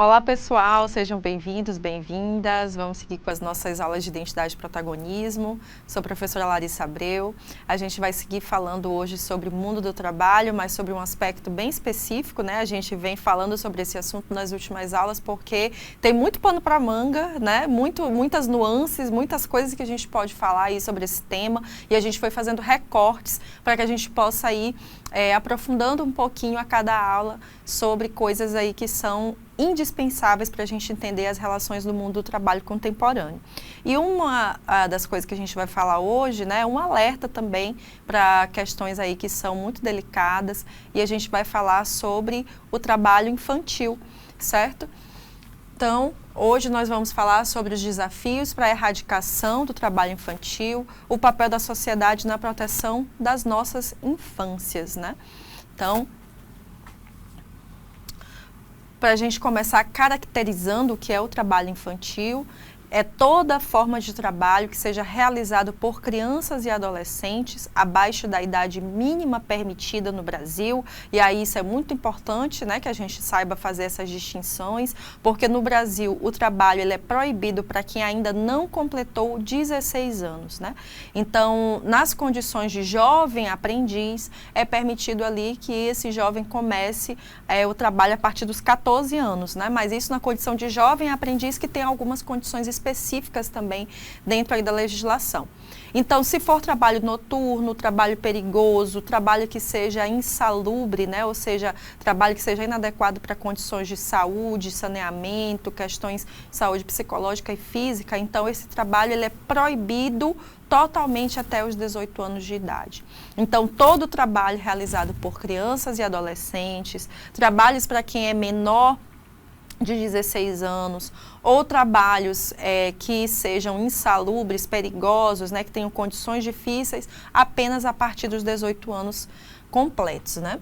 Olá pessoal, sejam bem-vindos, bem-vindas. Vamos seguir com as nossas aulas de identidade e protagonismo. Sou a professora Larissa Abreu. A gente vai seguir falando hoje sobre o mundo do trabalho, mas sobre um aspecto bem específico, né? A gente vem falando sobre esse assunto nas últimas aulas porque tem muito pano para manga, né? Muitas nuances, muitas coisas que a gente pode falar aí sobre esse tema e a gente foi fazendo recortes para que a gente possa ir aprofundando um pouquinho a cada aula sobre coisas aí que são indispensáveis para a gente entender as relações do mundo do trabalho contemporâneo. E uma das coisas que a gente vai falar hoje, né, é um alerta também para questões aí que são muito delicadas, e a gente vai falar sobre o trabalho infantil, certo? Então, hoje nós vamos falar sobre os desafios para a erradicação do trabalho infantil, o papel da sociedade na proteção das nossas infâncias, né? Então, para a gente começar caracterizando o que é o trabalho infantil, é toda forma de trabalho que seja realizado por crianças e adolescentes abaixo da idade mínima permitida no Brasil. E aí isso é muito importante, né, que a gente saiba fazer essas distinções, porque no Brasil o trabalho ele é proibido para quem ainda não completou 16 anos, né? Então, nas condições de jovem aprendiz, é permitido ali que esse jovem comece o trabalho a partir dos 14 anos, né? Mas isso na condição de jovem aprendiz, que tem algumas condições específicas também dentro aí da legislação. Então, se for trabalho noturno, trabalho perigoso, trabalho que seja insalubre, né, ou seja, trabalho que seja inadequado para condições de saúde, saneamento, questões de saúde psicológica e física, então esse trabalho ele é proibido totalmente até os 18 anos de idade. Então, todo trabalho realizado por crianças e adolescentes, trabalhos para quem é menor de 16 anos, ou trabalhos que sejam insalubres, perigosos, né, que tenham condições difíceis, apenas a partir dos 18 anos completos, né?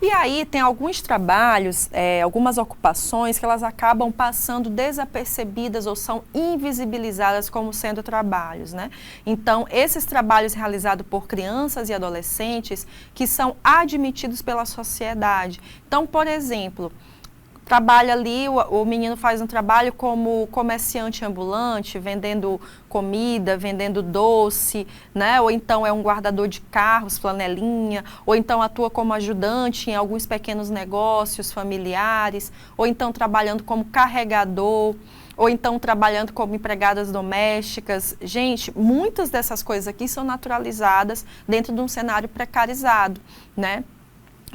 E aí tem alguns trabalhos, algumas ocupações que elas acabam passando desapercebidas ou são invisibilizadas como sendo trabalhos, né? Então, esses trabalhos realizados por crianças e adolescentes que são admitidos pela sociedade. Então, por exemplo, trabalha ali, o menino faz um trabalho como comerciante ambulante, vendendo comida, vendendo doce, né? Ou então é um guardador de carros, flanelinha, ou então atua como ajudante em alguns pequenos negócios familiares, ou então trabalhando como carregador, ou então trabalhando como empregadas domésticas. Gente, muitas dessas coisas aqui são naturalizadas dentro de um cenário precarizado, né?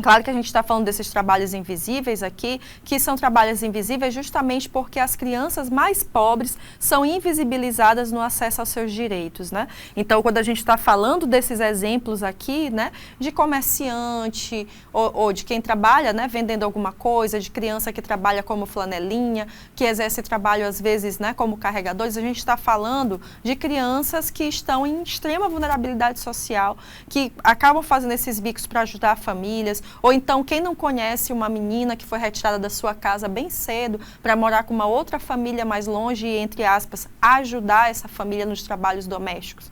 Claro que a gente está falando desses trabalhos invisíveis aqui, que são trabalhos invisíveis justamente porque as crianças mais pobres são invisibilizadas no acesso aos seus direitos, né? Então, quando a gente está falando desses exemplos aqui, né, de comerciante ou de quem trabalha, né, vendendo alguma coisa, de criança que trabalha como flanelinha, que exerce trabalho às vezes, né, como carregadores, a gente está falando de crianças que estão em extrema vulnerabilidade social, que acabam fazendo esses bicos para ajudar famílias. Ou então, quem não conhece uma menina que foi retirada da sua casa bem cedo para morar com uma outra família mais longe e, entre aspas, ajudar essa família nos trabalhos domésticos,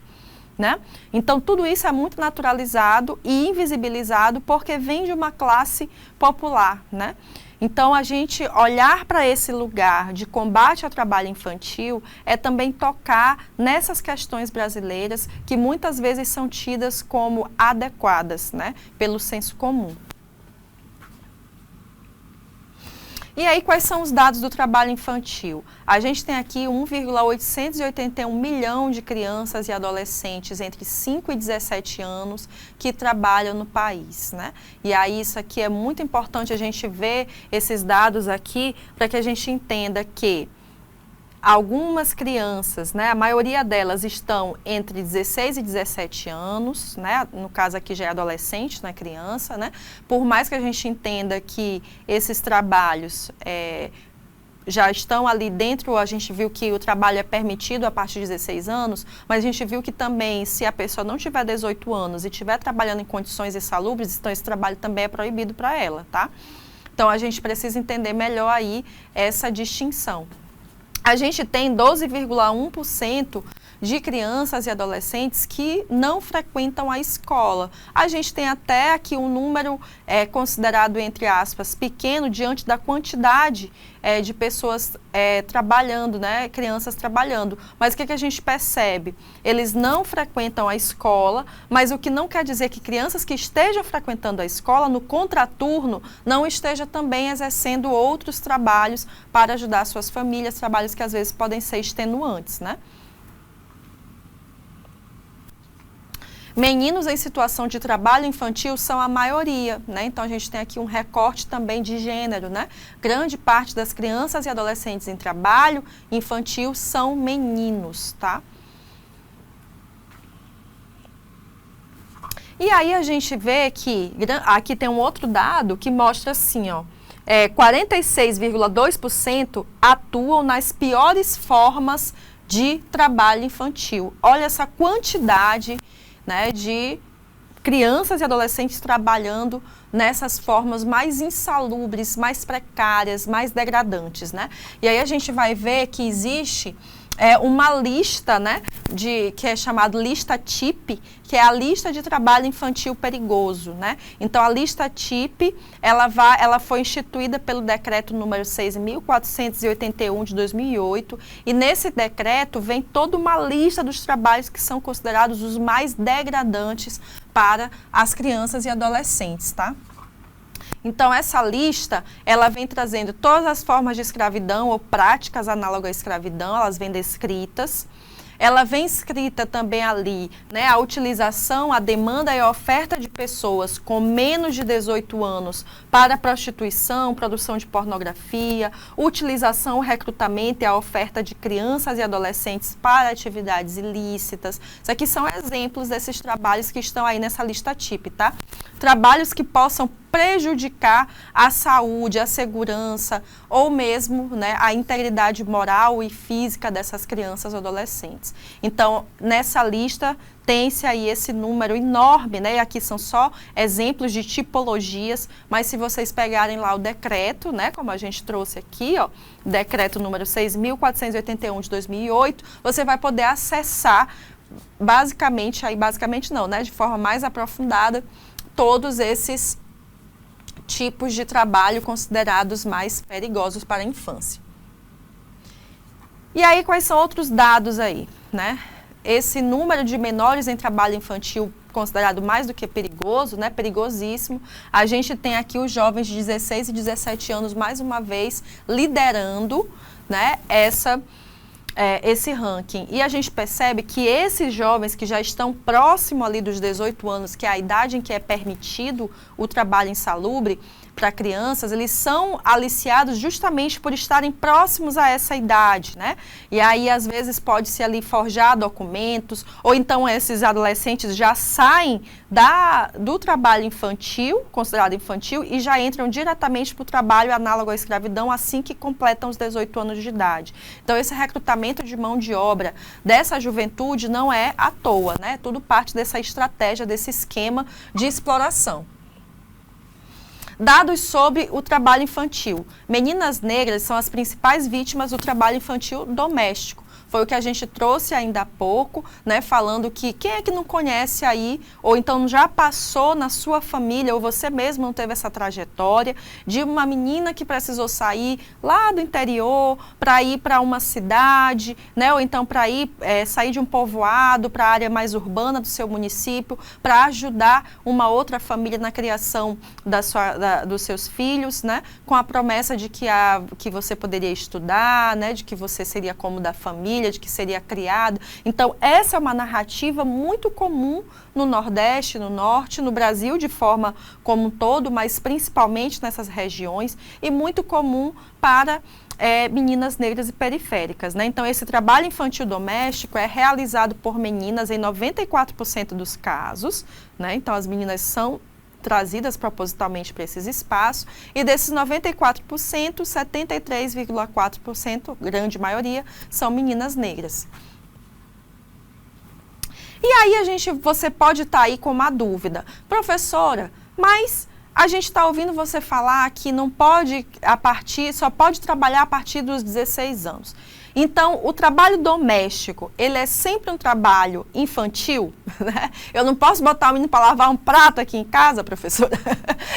né? Então, tudo isso é muito naturalizado e invisibilizado porque vem de uma classe popular, né? Então, a gente olhar para esse lugar de combate ao trabalho infantil é também tocar nessas questões brasileiras que muitas vezes são tidas como adequadas, né, pelo senso comum. E aí, quais são os dados do trabalho infantil? A gente tem aqui 1,881 milhão de crianças e adolescentes entre 5 e 17 anos que trabalham no país, né? E aí, isso aqui é muito importante a gente ver esses dados aqui para que a gente entenda que algumas crianças, né, a maioria delas estão entre 16 e 17 anos, né, no caso aqui já é adolescente, não é criança, né, por mais que a gente entenda que esses trabalhos já estão ali dentro, a gente viu que o trabalho é permitido a partir de 16 anos, mas a gente viu que também, se a pessoa não tiver 18 anos e estiver trabalhando em condições insalubres, então esse trabalho também é proibido para ela, tá? Então a gente precisa entender melhor aí essa distinção. a gente tem 12,1% de crianças e adolescentes que não frequentam a escola. A gente tem até aqui um número considerado, entre aspas, pequeno diante da quantidade de pessoas trabalhando, né, crianças trabalhando. Mas o que a gente percebe? Eles não frequentam a escola, mas o que não quer dizer que crianças que estejam frequentando a escola, no contraturno, não estejam também exercendo outros trabalhos para ajudar suas famílias, trabalhos que às vezes podem ser extenuantes, né? Meninos em situação de trabalho infantil são a maioria, né? Então a gente tem aqui um recorte também de gênero, né? Grande parte das crianças e adolescentes em trabalho infantil são meninos, tá? E aí a gente vê que, aqui tem um outro dado que mostra assim, ó, 46,2% atuam nas piores formas de trabalho infantil. Olha essa quantidade, né, de crianças e adolescentes trabalhando nessas formas mais insalubres, mais precárias, mais degradantes, né? E aí a gente vai ver que existe uma lista, né, que é chamada lista TIP, que é a lista de trabalho infantil perigoso, né? Então a lista TIP, ela foi instituída pelo decreto número 6.481 de 2008, e nesse decreto vem toda uma lista dos trabalhos que são considerados os mais degradantes para as crianças e adolescentes, tá? Então, essa lista, ela vem trazendo todas as formas de escravidão ou práticas análogas à escravidão, elas vêm descritas. Ela vem escrita também ali, né, a utilização, a demanda e a oferta de pessoas com menos de 18 anos para prostituição, produção de pornografia, utilização, recrutamento e a oferta de crianças e adolescentes para atividades ilícitas. Isso aqui são exemplos desses trabalhos que estão aí nessa lista TIP, tá? Trabalhos que possam prejudicar a saúde, a segurança ou mesmo, né, a integridade moral e física dessas crianças ou adolescentes. Então, nessa lista tem-se aí esse número enorme, né? E aqui são só exemplos de tipologias, mas se vocês pegarem lá o decreto, né, como a gente trouxe aqui, ó, decreto número 6.481 de 2008, você vai poder acessar basicamente não, né, de forma mais aprofundada, todos esses tipos de trabalho considerados mais perigosos para a infância. E aí, quais são outros dados aí, né? Esse número de menores em trabalho infantil considerado mais do que perigoso, né? Perigosíssimo. A gente tem aqui os jovens de 16 e 17 anos, mais uma vez, liderando, né, esse ranking. E a gente percebe que esses jovens que já estão próximo ali dos 18 anos, que é a idade em que é permitido o trabalho insalubre para crianças, eles são aliciados justamente por estarem próximos a essa idade, né? E aí, às vezes, pode-se ali forjar documentos, ou então esses adolescentes já saem do trabalho infantil, considerado infantil, e já entram diretamente para o trabalho análogo à escravidão assim que completam os 18 anos de idade. Então, esse recrutamento de mão de obra dessa juventude não é à toa, né? Tudo parte dessa estratégia, desse esquema de exploração. Dados sobre o trabalho infantil. Meninas negras são as principais vítimas do trabalho infantil doméstico. Foi o que a gente trouxe ainda há pouco, né, falando que quem é que não conhece aí, ou então já passou na sua família, ou você mesmo não teve essa trajetória, de uma menina que precisou sair lá do interior para ir para uma cidade, né, ou então para ir sair de um povoado para a área mais urbana do seu município, para ajudar uma outra família na criação dos seus filhos, né, com a promessa de que você poderia estudar, né, de que você seria como da família, de que seria criado. Então, essa é uma narrativa muito comum no Nordeste, no Norte, no Brasil de forma como um todo, mas principalmente nessas regiões, e muito comum para meninas negras e periféricas, né? Então, esse trabalho infantil doméstico é realizado por meninas em 94% dos casos, né? Então, as meninas são trazidas propositalmente para esses espaços, e desses 94%, 73,4%, grande maioria, são meninas negras. E aí você pode estar aí com uma dúvida, professora, mas A gente está ouvindo você falar que não pode, só pode trabalhar a partir dos 16 anos. Então, o trabalho doméstico, ele é sempre um trabalho infantil, né? Eu não posso botar o menino para lavar um prato aqui em casa, professora,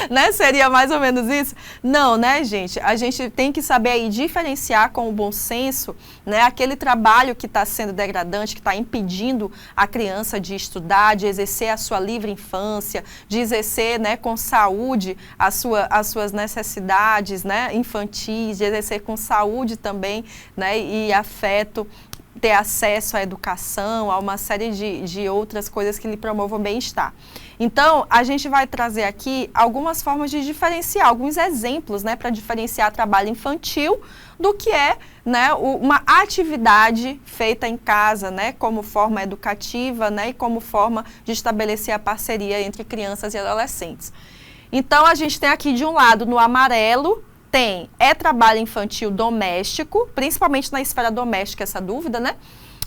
né? Seria mais ou menos isso? Não, né, gente? A gente tem que saber aí diferenciar com o bom senso, né? Aquele trabalho que está sendo degradante, que está impedindo a criança de estudar, de exercer a sua livre infância, de exercer, né, com saúde as suas necessidades, né, infantis, de exercer com saúde também, né, e afeto, ter acesso à educação, a uma série de outras coisas que lhe promovam bem-estar. Então, a gente vai trazer aqui algumas formas de diferenciar, alguns exemplos, né, para diferenciar trabalho infantil do que é, né, uma atividade feita em casa, né, como forma educativa, né, e como forma de estabelecer a parceria entre crianças e adolescentes. Então, a gente tem aqui de um lado, no amarelo, é trabalho infantil doméstico, principalmente na esfera doméstica, essa dúvida, né?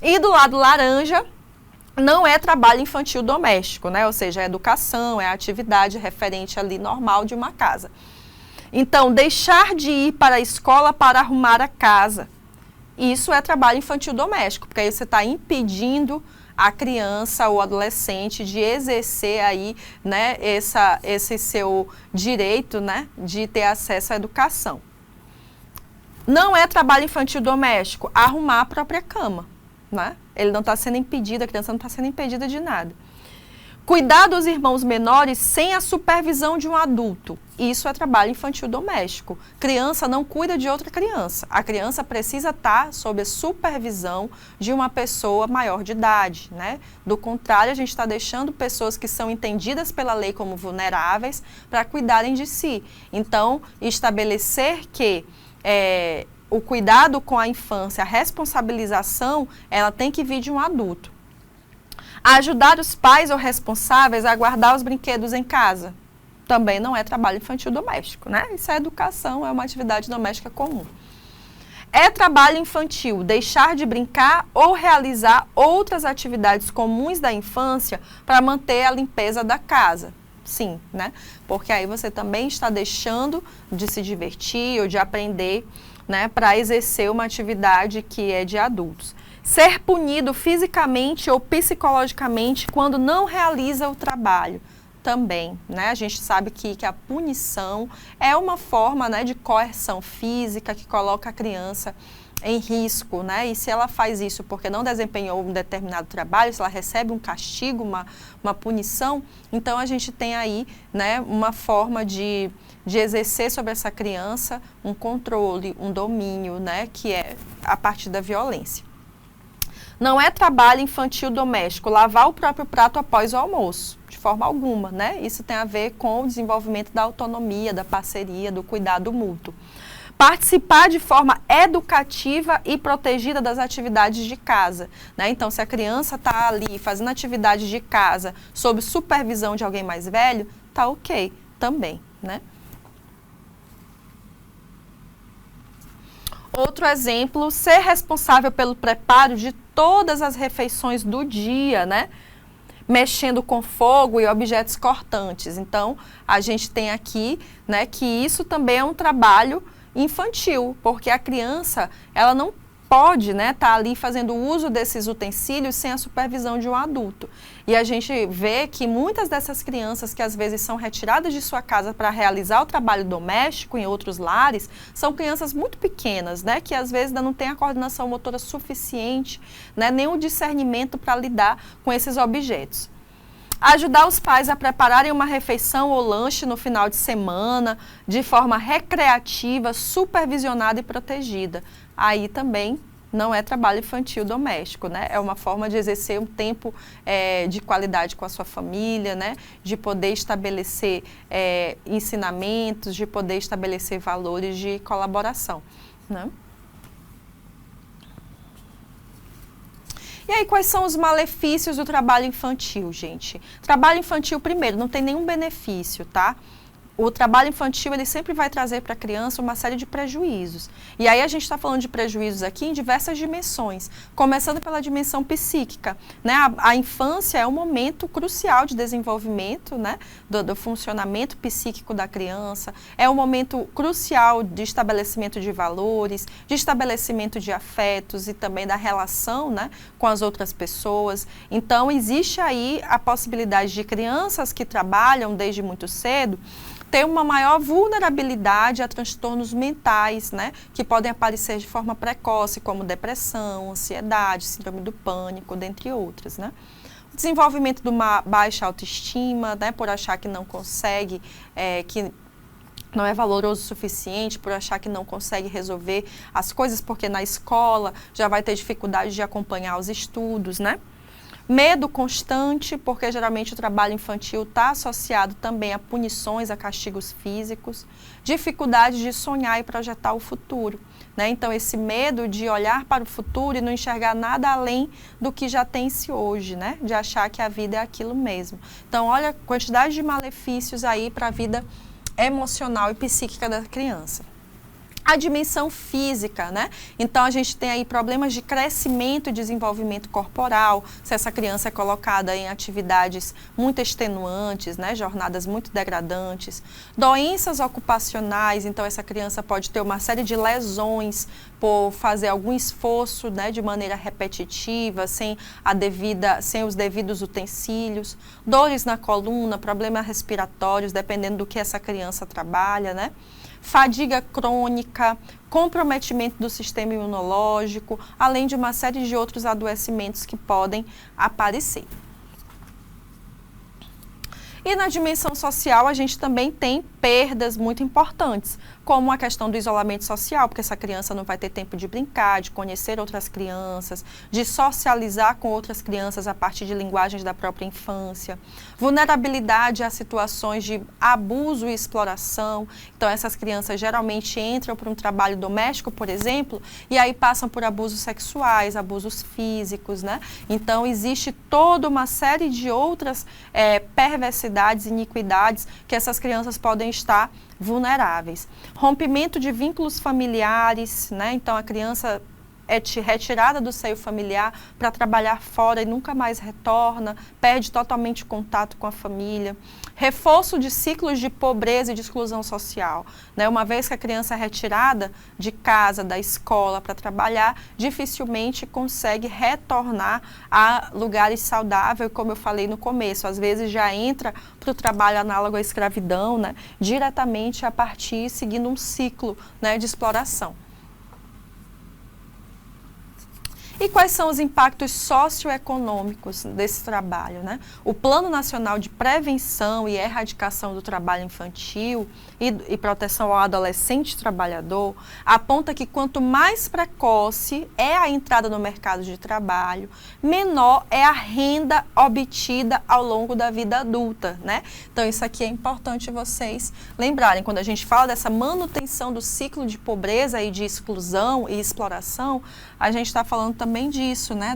E do lado laranja, não é trabalho infantil doméstico, né? Ou seja, é educação, é atividade referente ali normal de uma casa. Então, deixar de ir para a escola para arrumar a casa, isso é trabalho infantil doméstico, porque aí você está impedindo a criança ou adolescente de exercer aí, né, esse seu direito, né, de ter acesso à educação. Não é trabalho infantil doméstico arrumar a própria cama, né? Ele não está sendo impedido, a criança não está sendo impedida de nada. Cuidar dos irmãos menores sem a supervisão de um adulto. Isso é trabalho infantil doméstico. Criança não cuida de outra criança. A criança precisa estar sob a supervisão de uma pessoa maior de idade, né? Do contrário, a gente está deixando pessoas que são entendidas pela lei como vulneráveis para cuidarem de si. Então, estabelecer que o cuidado com a infância, a responsabilização, ela tem que vir de um adulto. Ajudar os pais ou responsáveis a guardar os brinquedos em casa. Também não é trabalho infantil doméstico, né? Isso é educação, é uma atividade doméstica comum. É trabalho infantil deixar de brincar ou realizar outras atividades comuns da infância para manter a limpeza da casa. Sim, né? Porque aí você também está deixando de se divertir ou de aprender, né, para exercer uma atividade que é de adultos. Ser punido fisicamente ou psicologicamente quando não realiza o trabalho. Também, né? A gente sabe que a punição é uma forma, né, de coerção física que coloca a criança em risco, né? E se ela faz isso porque não desempenhou um determinado trabalho, se ela recebe um castigo, uma punição, então a gente tem aí, né, uma forma de exercer sobre essa criança um controle, um domínio, né, que é a partir da violência. Não é trabalho infantil doméstico lavar o próprio prato após o almoço, de forma alguma, né? Isso tem a ver com o desenvolvimento da autonomia, da parceria, do cuidado mútuo. Participar de forma educativa e protegida das atividades de casa, né? Então, se a criança está ali fazendo atividades de casa sob supervisão de alguém mais velho, tá ok também, né? Outro exemplo, ser responsável pelo preparo de todas as refeições do dia, né? Mexendo com fogo e objetos cortantes. Então, a gente tem aqui, né, que isso também é um trabalho infantil, porque a criança, ela não pode, né, tá ali fazendo uso desses utensílios sem a supervisão de um adulto. E a gente vê que muitas dessas crianças que às vezes são retiradas de sua casa para realizar o trabalho doméstico em outros lares, são crianças muito pequenas, né, que às vezes ainda não têm a coordenação motora suficiente, né, nem o discernimento para lidar com esses objetos. Ajudar os pais a prepararem uma refeição ou lanche no final de semana, de forma recreativa, supervisionada e protegida. Aí também não é trabalho infantil doméstico, né? É uma forma de exercer um tempo de qualidade com a sua família, né? De poder estabelecer ensinamentos, de poder estabelecer valores de colaboração, né? E aí, quais são os malefícios do trabalho infantil, gente? Trabalho infantil, primeiro, não tem nenhum benefício, tá? o trabalho infantil ele sempre vai trazer para a criança uma série de prejuízos. E aí a gente está falando de prejuízos aqui em diversas dimensões, começando pela dimensão psíquica, né? A infância é um momento crucial de desenvolvimento, né? do funcionamento psíquico da criança, é um momento crucial de estabelecimento de valores, de estabelecimento de afetos e também da relação, né? com as outras pessoas. Então existe aí a possibilidade de crianças que trabalham desde muito cedo ter uma maior vulnerabilidade a transtornos mentais, né, que podem aparecer de forma precoce, como depressão, ansiedade, síndrome do pânico, dentre outras, né. O desenvolvimento de uma baixa autoestima, né, por achar que não consegue, que não é valoroso o suficiente, por achar que não consegue resolver as coisas, porque na escola já vai ter dificuldade de acompanhar os estudos, né. Medo constante, porque geralmente o trabalho infantil está associado também a punições, a castigos físicos. Dificuldade de sonhar e projetar o futuro, né? Então, esse medo de olhar para o futuro e não enxergar nada além do que já tem-se hoje, né? De achar que a vida é aquilo mesmo. Então, olha a quantidade de malefícios aí para a vida emocional e psíquica da criança. A dimensão física, né? Então, a gente tem aí problemas de crescimento e desenvolvimento corporal, se essa criança é colocada em atividades muito extenuantes, né? Jornadas muito degradantes. Doenças ocupacionais, então essa criança pode ter uma série de lesões por fazer algum esforço, né? De maneira repetitiva, sem os devidos utensílios. Dores na coluna, problemas respiratórios, dependendo do que essa criança trabalha, né? Fadiga crônica, comprometimento do sistema imunológico, além de uma série de outros adoecimentos que podem aparecer. E na dimensão social, a gente também tem perdas muito importantes, como a questão do isolamento social, porque essa criança não vai ter tempo de brincar, de conhecer outras crianças, de socializar com outras crianças a partir de linguagens da própria infância. Vulnerabilidade a situações de abuso e exploração. Então, essas crianças geralmente entram para um trabalho doméstico, por exemplo, e aí passam por abusos sexuais, abusos físicos, né? Então, existe toda uma série de outras perversidades, iniquidades que essas crianças podem estar vulneráveis. Rompimento de vínculos familiares, né? Então a criança é retirada do seio familiar para trabalhar fora e nunca mais retorna, perde totalmente o contato com a família. Reforço de ciclos de pobreza e de exclusão social, né? Uma vez que a criança é retirada de casa, da escola para trabalhar, dificilmente consegue retornar a lugares saudáveis, como eu falei no começo. Às vezes já entra para o trabalho análogo à escravidão, né? Diretamente a partir, seguindo um ciclo, né, de exploração. E quais são os impactos socioeconômicos desse trabalho, né? O Plano Nacional de Prevenção e Erradicação do Trabalho Infantil e Proteção ao Adolescente Trabalhador aponta que quanto mais precoce é a entrada no mercado de trabalho, menor é a renda obtida ao longo da vida adulta, né? Então, isso aqui é importante vocês lembrarem. Quando a gente fala dessa manutenção do ciclo de pobreza e de exclusão e exploração, a gente está falando também disso, né?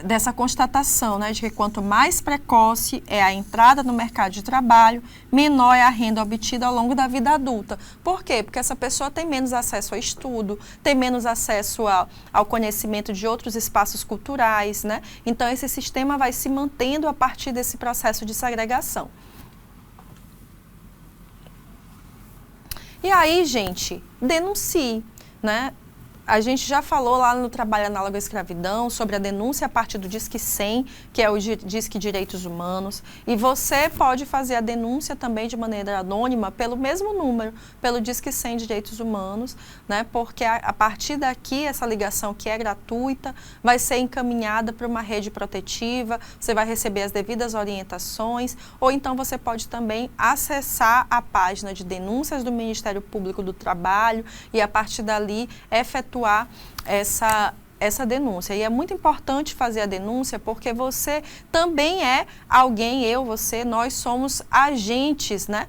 Dessa constatação, né? De que quanto mais precoce é a entrada no mercado de trabalho, menor é a renda obtida ao longo da vida adulta. Por quê? Porque essa pessoa tem menos acesso ao estudo, tem menos acesso ao conhecimento de outros espaços culturais, né? Então, esse sistema vai se mantendo a partir desse processo de segregação. E aí, gente, denuncie, né? A gente já falou lá no Trabalho Análogo à Escravidão sobre a denúncia a partir do Disque 100, que é o Disque Direitos Humanos, e você pode fazer a denúncia também de maneira anônima pelo mesmo número, pelo Disque 100 Direitos Humanos, né? Porque a partir daqui, essa ligação que é gratuita, vai ser encaminhada para uma rede protetiva, você vai receber as devidas orientações, ou então você pode também acessar a página de denúncias do Ministério Público do Trabalho e a partir dali efetuar essa denúncia. E é muito importante fazer a denúncia porque você também é alguém, você, nós somos agentes, né,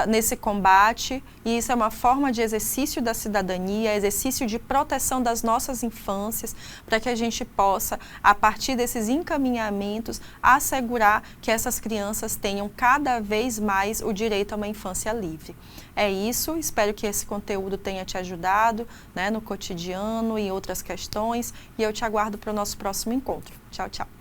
nesse combate, e isso é uma forma de exercício da cidadania, exercício de proteção das nossas infâncias, para que a gente possa, a partir desses encaminhamentos, assegurar que essas crianças tenham cada vez mais o direito a uma infância livre. É isso, espero que esse conteúdo tenha te ajudado, né, no cotidiano e outras questões, e eu te aguardo para o nosso próximo encontro. Tchau, tchau.